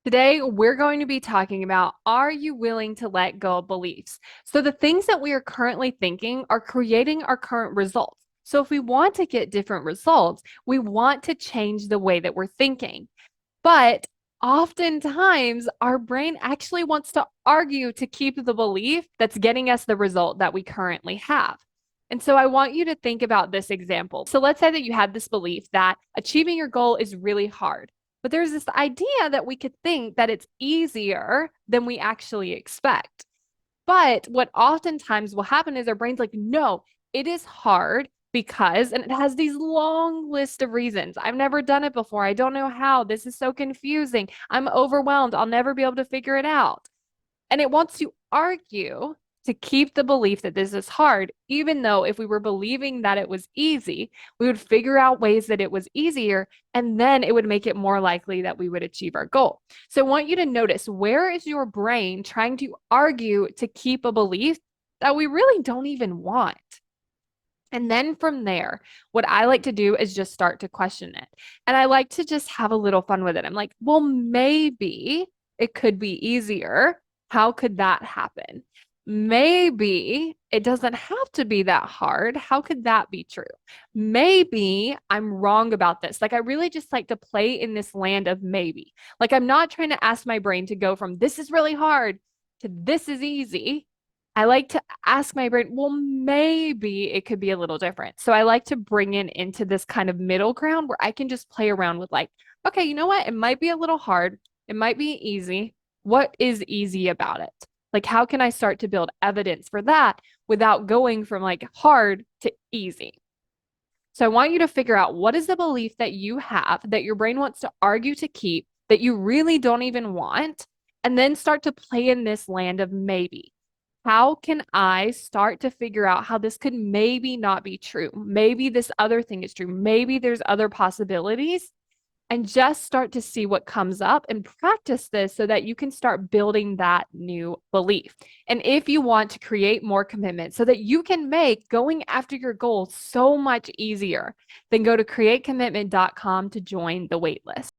Today, we're going to be talking about, are you willing to let go of beliefs? So the things that we are currently thinking are creating our current results. So if we want to get different results, we want to change the way that we're thinking. But oftentimes, our brain actually wants to argue to keep the belief that's getting us the result that we currently have. And so I want you to think about this example. So let's say that you had this belief that achieving your goal is really hard. But there's this idea that we could think that it's easier than we actually expect. But what oftentimes will happen is our brain's like, no, it is hard because, and it has these long list of reasons. I've never done it before. I don't know how. This is so confusing. I'm overwhelmed. I'll never be able to figure it out. And it wants to argue to keep the belief that this is hard, even though if we were believing that it was easy, we would figure out ways that it was easier, and then it would make it more likely that we would achieve our goal. So I want you to notice, where is your brain trying to argue to keep a belief that we really don't even want? And then from there, what I like to do is just start to question it. And I like to just have a little fun with it. I'm like, well, maybe it could be easier. How could that happen? Maybe it doesn't have to be that hard. How could that be true? Maybe I'm wrong about this. Like, I really just like to play in this land of maybe. Like, I'm not trying to ask my brain to go from this is really hard to this is easy. I like to ask my brain, well, maybe it could be a little different. So I like to bring in into this kind of middle ground where I can just play around with, like, okay, you know what? It might be a little hard. It might be easy. What is easy about it? Like, how can I start to build evidence for that without going from like hard to easy? So I want you to figure out, what is the belief that you have that your brain wants to argue to keep that you really don't even want, and then start to play in this land of maybe. How can I start to figure out how this could maybe not be true? Maybe this other thing is true. Maybe there's other possibilities, and just start to see what comes up and practice this so that you can start building that new belief. And if you want to create more commitment so that you can make going after your goals so much easier, then go to createcommitment.com to join the waitlist.